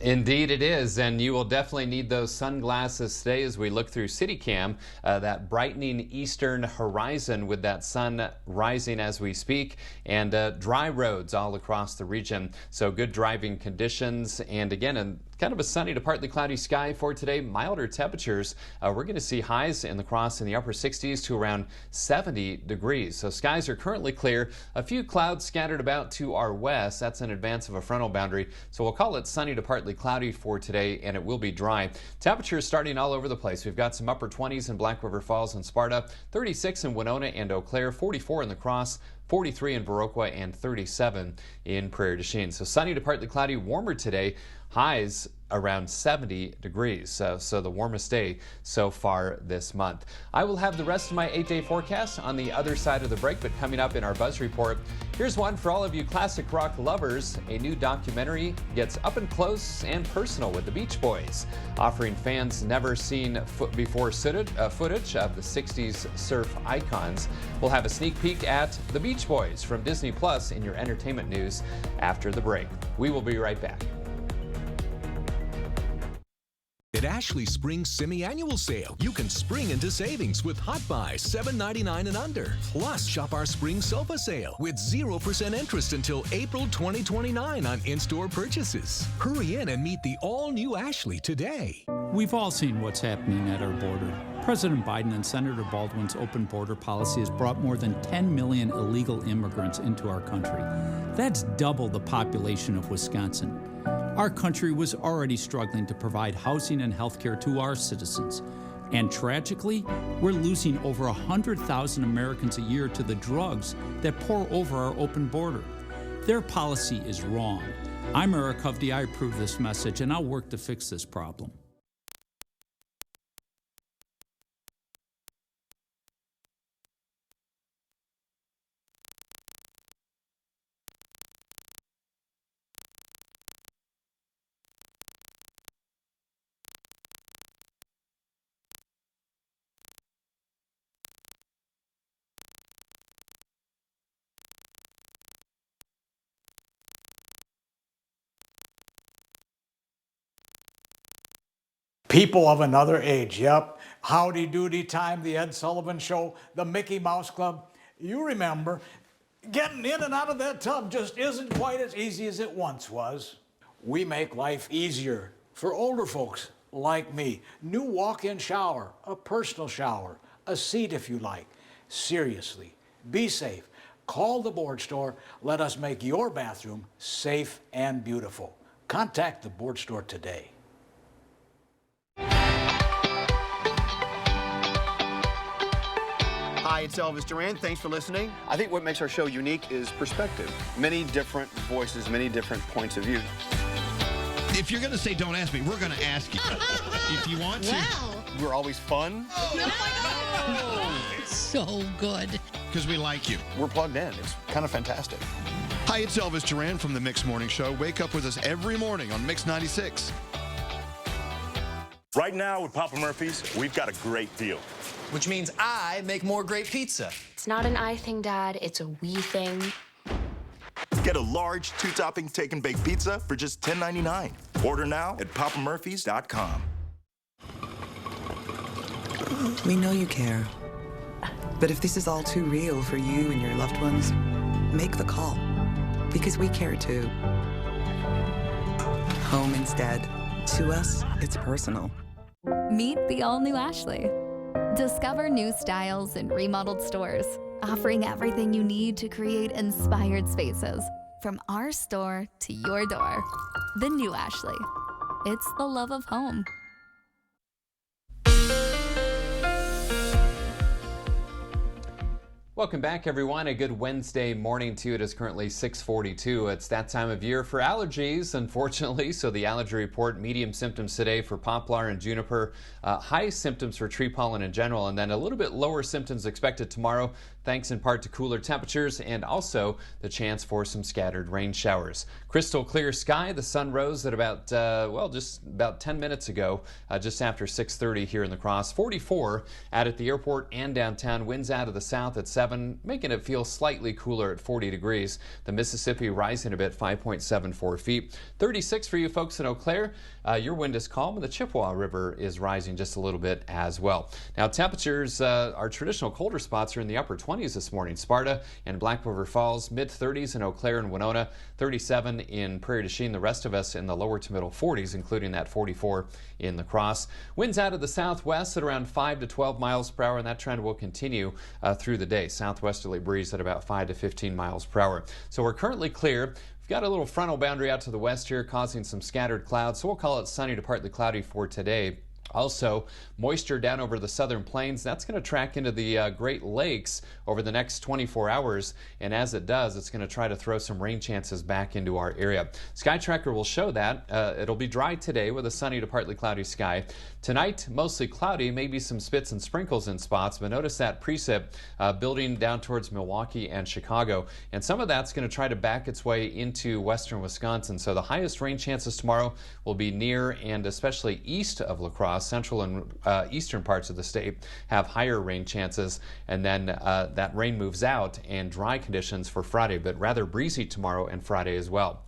Indeed it is, and you will definitely need those sunglasses today as we look through CityCam, that brightening eastern horizon with that sun rising as we speak, and dry roads all across the region. So good driving conditions, and again, kind of a sunny to partly cloudy sky for today. Milder temperatures. We're going to see highs in La Crosse in the upper 60s to around 70 degrees. So skies are currently clear. A few clouds scattered about to our west. That's in advance of a frontal boundary. So we'll call it sunny to partly cloudy for today, and it will be dry. Temperatures starting all over the place. We've got some upper 20s in Black River Falls and Sparta, 36 in Winona and Eau Claire, 44 in La Crosse, 43 in Viroqua, and 37 in Prairie du Chien. So sunny to partly cloudy, warmer today. Highs around 70 degrees, so the warmest day so far this month. I will have the rest of my 8-day forecast on the other side of the break, but coming up in our Buzz Report, here's one for all of you classic rock lovers. A new documentary gets up and close and personal with the Beach Boys, offering fans never seen before footage of the 60s surf icons. We'll have a sneak peek at the Beach Boys from Disney Plus in your entertainment news after the break. We will be right back. At Ashley Spring Semi-Annual Sale, you can spring into savings with Hot Buy $7.99 and under. Plus, shop our Spring Sofa Sale with 0% interest until April 2029 on in-store purchases. Hurry in and meet the all-new Ashley today. We've all seen what's happening at our border. President Biden and Senator Baldwin's open border policy has brought more than 10 million illegal immigrants into our country. That's double the population of Wisconsin. Our country was already struggling to provide housing and health care to our citizens. And tragically, we're losing over 100,000 Americans a year to the drugs that pour over our open border. Their policy is wrong. I'm Eric Hovde. I approve this message, and I'll work to fix this problem. People of another age, yep. Howdy Doody Time, the Ed Sullivan Show, the Mickey Mouse Club. You remember, getting in and out of that tub just isn't quite as easy as it once was. We make life easier for older folks like me. New walk-in shower, a personal shower, a seat if you like. Seriously, be safe. Call the Board Store. Let us make your bathroom safe and beautiful. Contact the Board Store today. Hi, it's Elvis Duran. Thanks for listening. I think what makes our show unique is perspective. Many different voices, many different points of view. If you're going to say don't ask me, we're going to ask you. If you want to. Wow. We're always fun. Oh my God. So good. Because we like you. We're plugged in. It's kind of fantastic. Hi, it's Elvis Duran from the Mix Morning Show. Wake up with us every morning on Mix 96. Right now with Papa Murphy's, we've got a great deal. Which means I make more great pizza. It's not an I thing, Dad. It's a we thing. Get a large 2-topping take and bake pizza for just $10.99. Order now at papamurphys.com. We know you care. But if this is all too real for you and your loved ones, make the call. Because we care too. Home instead. To us, it's personal. Meet the all-new Ashley. Discover new styles in remodeled stores, offering everything you need to create inspired spaces. From our store to your door. The new Ashley. It's the love of home. Welcome back, everyone. A good Wednesday morning to you. It is currently 6:42. It's that time of year for allergies, unfortunately. So the allergy report, medium symptoms today for poplar and juniper, high symptoms for tree pollen in general, and then a little bit lower symptoms expected tomorrow thanks in part to cooler temperatures and also the chance for some scattered rain showers. Crystal clear sky. The sun rose at about, just about 10 minutes ago, just after 6:30 here in La Crosse. 44 out at the airport and downtown. Winds out of the south at 7, making it feel slightly cooler at 40 degrees. The Mississippi rising a bit, 5.74 feet. 36 for you folks in Eau Claire. Your wind is calm, and the Chippewa River is rising just a little bit as well. Now, temperatures, our traditional colder spots are in the upper 20s this morning. Sparta and Black River Falls, mid-30s in Eau Claire and Winona, 37 in Prairie du Chien. The rest of us in the lower to middle 40s, including that 44 in La Crosse. Winds out of the southwest at around 5 to 12 miles per hour, and that trend will continue through the day. Southwesterly breeze at about 5 to 15 miles per hour. So we're currently clear. We've got a little frontal boundary out to the west here causing some scattered clouds, so we'll call it sunny to partly cloudy for today. Also, moisture down over the southern plains. That's going to track into the Great Lakes over the next 24 hours. And as it does, it's going to try to throw some rain chances back into our area. Sky Tracker will show that. It'll be dry today with a sunny to partly cloudy sky. Tonight, mostly cloudy, maybe some spits and sprinkles in spots. But notice that precip building down towards Milwaukee and Chicago. And some of that's going to try to back its way into western Wisconsin. So the highest rain chances tomorrow will be near and especially east of La Crosse. Central and eastern parts of the state have higher rain chances, and then that rain moves out and dry conditions for Friday, but rather breezy tomorrow and Friday as well.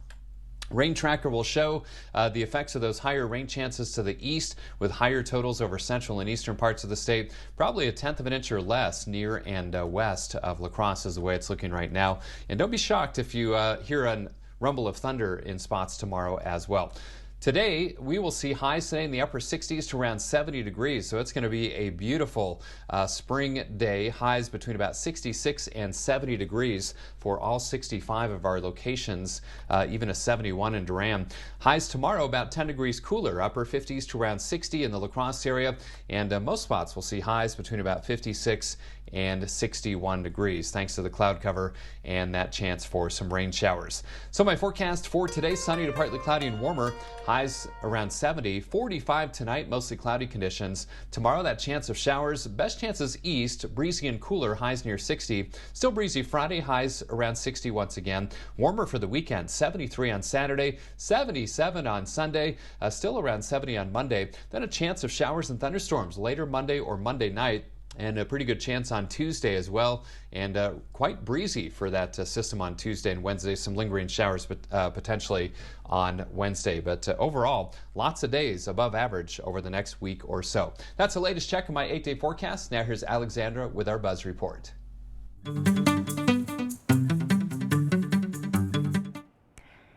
Rain Tracker will show the effects of those higher rain chances to the east with higher totals over central and eastern parts of the state. Probably 1/10 of an inch or less near and west of La Crosse is the way it's looking right now. And don't be shocked if you hear a rumble of thunder in spots tomorrow as well. Today, we will see highs today in the upper 60s to around 70 degrees, so it's going to be a beautiful spring day. Highs between about 66 and 70 degrees for all 65 of our locations, even a 71 in Durham. Highs tomorrow about 10 degrees cooler, upper 50s to around 60 in the La Crosse area, and most spots will see highs between about 56 and 61 degrees, thanks to the cloud cover and that chance for some rain showers. So my forecast for today, sunny to partly cloudy and warmer. Highs around 70, 45 tonight, mostly cloudy conditions. Tomorrow, that chance of showers, best chances east, breezy and cooler, highs near 60. Still breezy Friday, highs around 60 once again. Warmer for the weekend, 73 on Saturday, 77 on Sunday, still around 70 on Monday. Then a chance of showers and thunderstorms later Monday or Monday night. And a pretty good chance on Tuesday as well, and quite breezy for that system on Tuesday and Wednesday. Some lingering showers potentially on Wednesday, but overall, lots of days above average over the next week or so. That's the latest check on my 8-day forecast. Now here's Alexandra with our Buzz Report.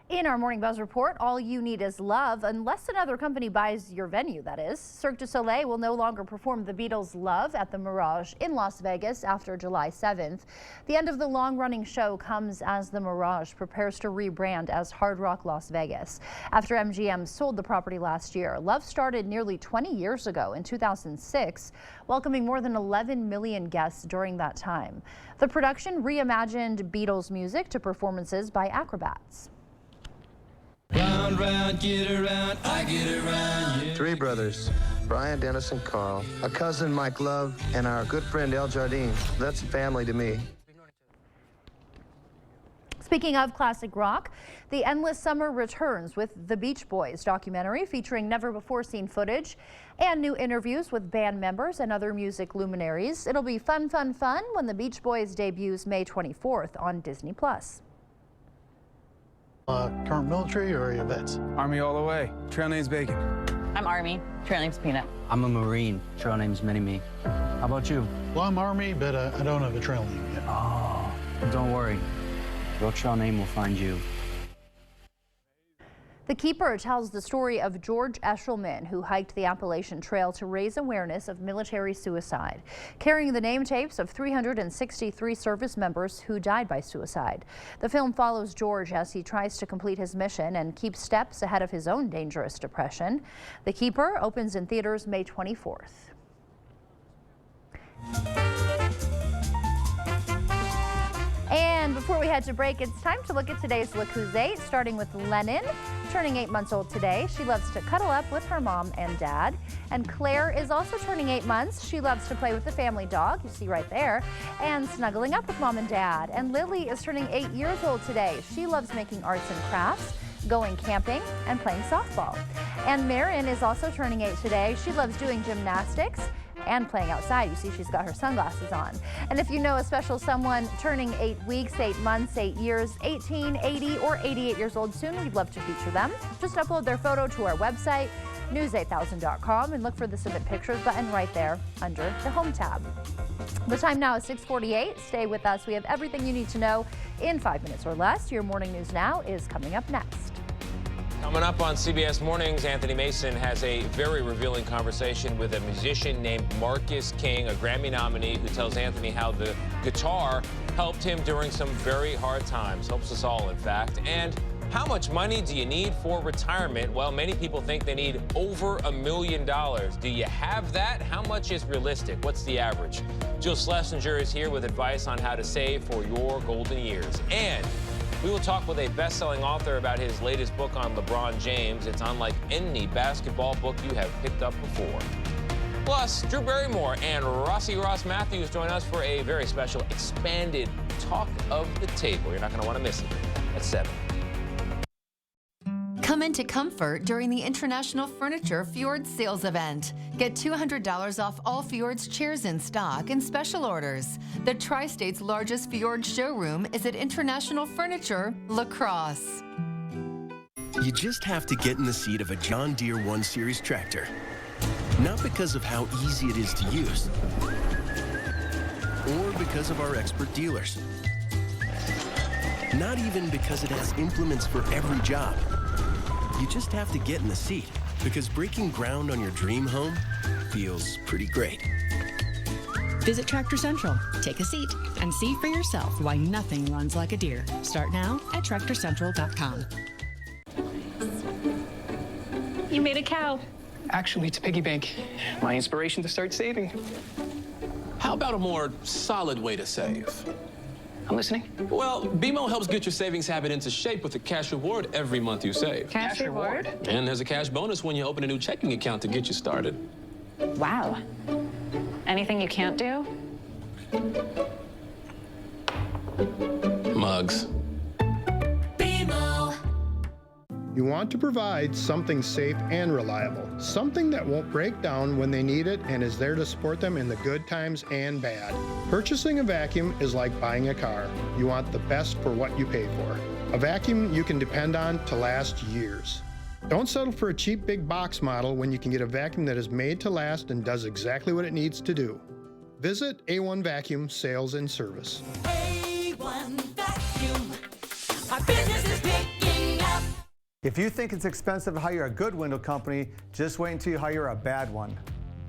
In our Morning Buzz Report, all you need is love, unless another company buys your venue, that is. Cirque du Soleil will no longer perform the Beatles' Love at the Mirage in Las Vegas after July 7th. The end of the long-running show comes as the Mirage prepares to rebrand as Hard Rock Las Vegas. After MGM sold the property last year, Love started nearly 20 years ago in 2006, welcoming more than 11 million guests during that time. The production reimagined Beatles music to performances by acrobats. Round, round, get around, I get around, yeah. Three brothers, Brian, Dennis, and Carl. A cousin, Mike Love, and our good friend, El Jardine. That's family to me. Speaking of classic rock, The Endless Summer returns with the Beach Boys documentary featuring never-before-seen footage and new interviews with band members and other music luminaries. It'll be fun, fun, fun when the Beach Boys debuts May 24th on Disney+. Current military or are you vets? Army all the way. Trail name's Bacon. I'm Army. Trail name's Peanut. I'm a Marine. Trail name's Mini-Me. How about you? Well, I'm Army, but I don't have a trail name yet. Oh, don't worry. Your trail name will find you. The Keeper tells the story of George Eshelman, who hiked the Appalachian Trail to raise awareness of military suicide, carrying the name tapes of 363 service members who died by suicide. The film follows George as he tries to complete his mission and keep steps ahead of his own dangerous depression. The Keeper opens in theaters May 24th. And before Before we head to break, it's time to look at today's Look Who's 8, starting with Lennon, turning 8 months old today. She loves to cuddle up with her mom and dad. And Claire is also turning 8 months. She loves to play with the family dog, you see right there, and snuggling up with mom and dad. And Lily is turning 8 years old today. She loves making arts and crafts, going camping, and playing softball. And Marin is also turning 8 today. She loves doing gymnastics and playing outside. You see she's got her sunglasses on. And if you know a special someone turning 8 weeks, 8 months, 8 years, 18, 80, or 88 years old soon, we'd love to feature them. Just upload their photo to our website, news8000.com, and look for the Submit Pictures button right there under the Home tab. The time now is 6:48. Stay with us. We have everything you need to know in 5 minutes or less. Your Morning News Now is coming up next. Coming up on CBS Mornings, Anthony Mason has a very revealing conversation with a musician named Marcus King, a Grammy nominee, who tells Anthony how the guitar helped him during some very hard times. Helps us all, in fact. And how much money do you need for retirement? Well, many people think they need over $1 million. Do you have that? How much is realistic? What's the average? Jill Schlesinger is here with advice on how to save for your golden years. And we will talk with a best-selling author about his latest book on LeBron James. It's unlike any basketball book you have picked up before. Plus, Drew Barrymore and Rossi Ross Matthews join us for a very special expanded Talk of the Table. You're not going to want to miss it. At 7. Come into comfort during the International Furniture Fjords sales event. Get $200 off all Fjords chairs in stock and special orders. The Tri-State's largest Fjords showroom is at International Furniture, La Crosse. You just have to get in the seat of a John Deere 1 Series tractor. Not because of how easy it is to use, or because of our expert dealers. Not even because it has implements for every job. You just have to get in the seat, because breaking ground on your dream home feels pretty great. Visit Tractor Central, take a seat, and see for yourself why nothing runs like a Deere. Start now at TractorCentral.com. You made a cow. Actually, it's a piggy bank. My inspiration to start saving. How about a more solid way to save? I'm listening. Well, BMO helps get your savings habit into shape with a cash reward every month you save. Cash reward? And there's a cash bonus when you open a new checking account to get you started. Wow. Anything you can't do? Mugs. You want to provide something safe and reliable, something that won't break down when they need it and is there to support them in the good times and bad. Purchasing a vacuum is like buying a car. You want the best for what you pay for. A vacuum you can depend on to last years. Don't settle for a cheap big box model when you can get a vacuum that is made to last and does exactly what it needs to do. Visit A1 Vacuum Sales and Service. A1 Vacuum. Our business is picking up. If you think it's expensive to hire a good window company, just wait until you hire a bad one.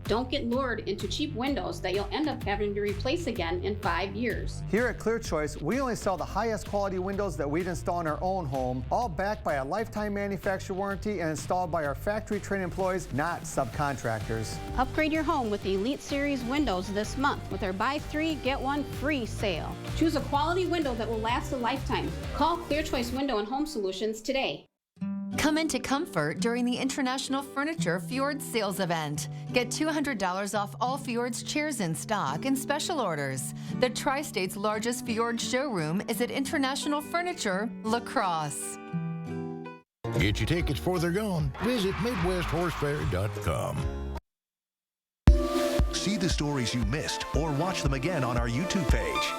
Don't get lured into cheap windows that you'll end up having to replace again in 5 years. Here at Clear Choice, we only sell the highest quality windows that we'd install in our own home, all backed by a lifetime manufacturer warranty and installed by our factory trained employees, not subcontractors. Upgrade your home with the Elite Series windows this month with our buy 3, get 1 free sale. Choose a quality window that will last a lifetime. Call Clear Choice Window and Home Solutions today. Come into comfort during the International Furniture Fjords sales event. Get $200 off all Fjords chairs in stock and special orders. The Tri-State's largest Fjords showroom is at International Furniture, La Crosse. Get your tickets before they're gone. Visit MidwestHorseFair.com. See the stories you missed or watch them again on our YouTube page.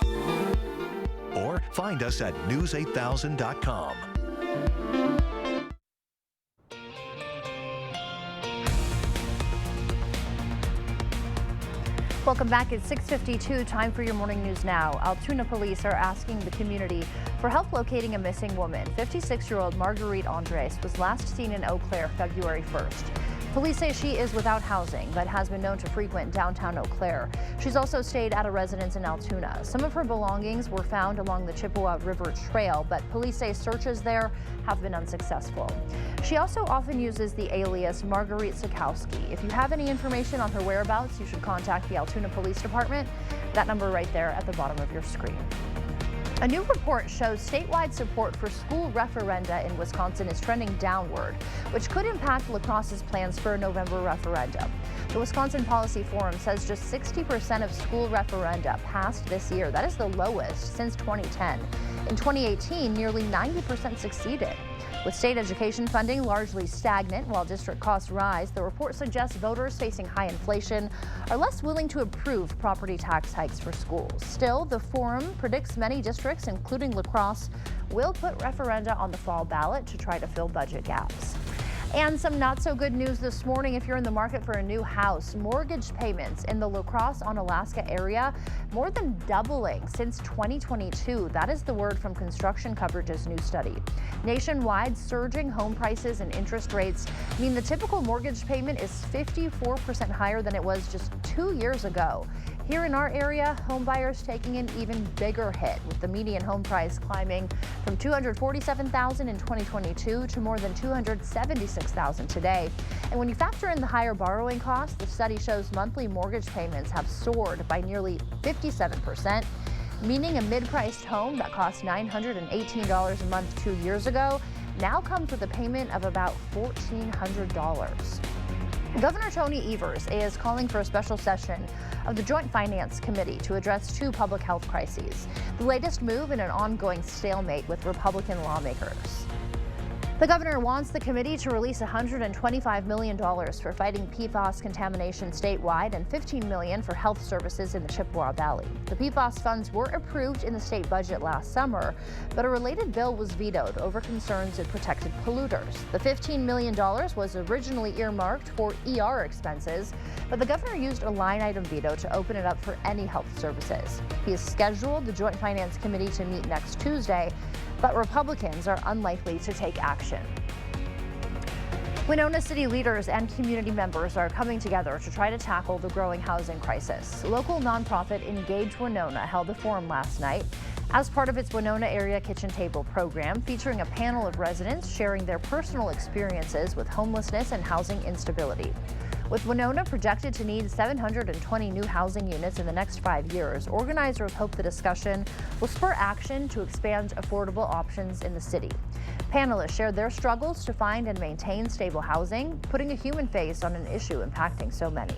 Or find us at news8000.com. Welcome back. It's 6:52. Time for your morning news now. Altoona police are asking the community for help locating a missing woman. 56-year-old Marguerite Andres was last seen in Eau Claire February 1st. Police say she is without housing, but has been known to frequent downtown Eau Claire. She's also stayed at a residence in Altoona. Some of her belongings were found along the Chippewa River Trail, but police say searches there have been unsuccessful. She also often uses the alias Marguerite Sikowski. If you have any information on her whereabouts, you should contact the Altoona Police Department. That number right there at the bottom of your screen. A new report shows statewide support for school referenda in Wisconsin is trending downward, which could impact La Crosse's plans for a November referendum. The Wisconsin Policy Forum says just 60% of school referenda passed this year. That is the lowest since 2010. In 2018, nearly 90% succeeded. With state education funding largely stagnant while district costs rise, the report suggests voters facing high inflation are less willing to approve property tax hikes for schools. Still, the forum predicts many districts, including La Crosse, will put referenda on the fall ballot to try to fill budget gaps. And some not so good news this morning if you're in the market for a new house. Mortgage payments in the La Crosse on Alaska area more than doubling since 2022. That is the word from Construction Coverage's new study. Nationwide, surging home prices and interest rates mean the typical mortgage payment is 54% higher than it was just 2 years ago. Here in our area, home buyers taking an even bigger hit, with the median home price climbing from $247,000 in 2022 to more than $276,000 today. And when you factor in the higher borrowing costs, the study shows monthly mortgage payments have soared by nearly 57%, meaning a mid-priced home that cost $918 a month 2 years ago now comes with a payment of about $1,400. Governor Tony Evers is calling for a special session of the Joint Finance Committee to address two public health crises, the latest move in an ongoing stalemate with Republican lawmakers. The governor wants the committee to release $125 million for fighting PFAS contamination statewide and $15 million for health services in the Chippewa Valley. The PFAS funds were approved in the state budget last summer, but a related bill was vetoed over concerns it protected polluters. The $15 million was originally earmarked for ER expenses, but the governor used a line item veto to open it up for any health services. He has scheduled the Joint Finance Committee to meet next Tuesday, but Republicans are unlikely to take action. Winona City leaders and community members are coming together to try to tackle the growing housing crisis. Local nonprofit Engage Winona held a forum last night as part of its Winona Area Kitchen Table program, featuring a panel of residents sharing their personal experiences with homelessness and housing instability. With Winona projected to need 720 new housing units in the next 5 years, organizers hope the discussion will spur action to expand affordable options in the city. Panelists shared their struggles to find and maintain stable housing, putting a human face on an issue impacting so many.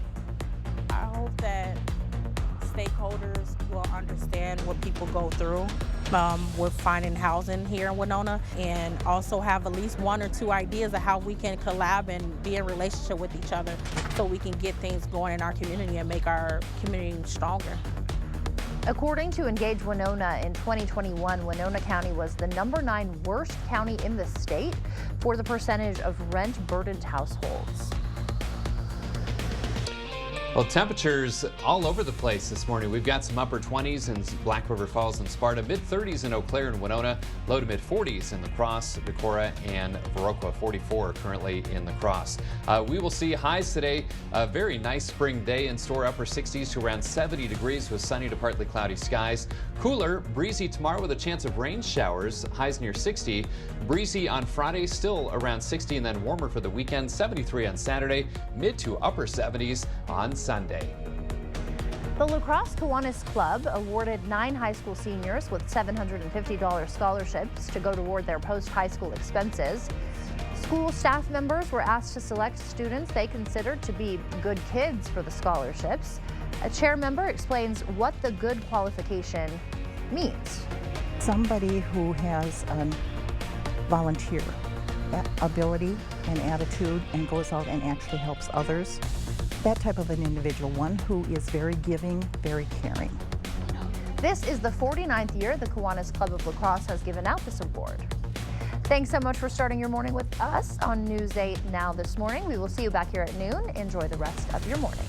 I hope that stakeholders will understand what people go through with finding housing here in Winona, and also have at least 1 or 2 ideas of how we can collab and be in relationship with each other so we can get things going in our community and make our community stronger. According to Engage Winona, in 2021, Winona County was the #9 worst county in the state for the percentage of rent-burdened households. Well, temperatures all over the place this morning. We've got some upper 20s in Black River Falls and Sparta, mid-30s in Eau Claire and Winona, low to mid-40s in La Crosse, Decorah, and Viroqua. 44 currently in La Crosse. We will see highs today. A very nice spring day in store, upper 60s to around 70 degrees with sunny to partly cloudy skies. Cooler, breezy tomorrow with a chance of rain showers, highs near 60. Breezy on Friday, still around 60, and then warmer for the weekend, 73 on Saturday, mid to upper 70s on Sunday. The La Crosse Kiwanis Club awarded 9 high school seniors with $750 scholarships to go toward their post-high school expenses. School staff members were asked to select students they considered to be good kids for the scholarships. A chair member explains what the good qualification means. Somebody who has volunteer ability and attitude and goes out and actually helps others. That type of an individual, one who is very giving, very caring. This is the 49th year the Kiwanis Club of La Crosse has given out this award. Thanks so much for starting your morning with us on News 8 Now this morning. We will see you back here at noon. Enjoy the rest of your morning.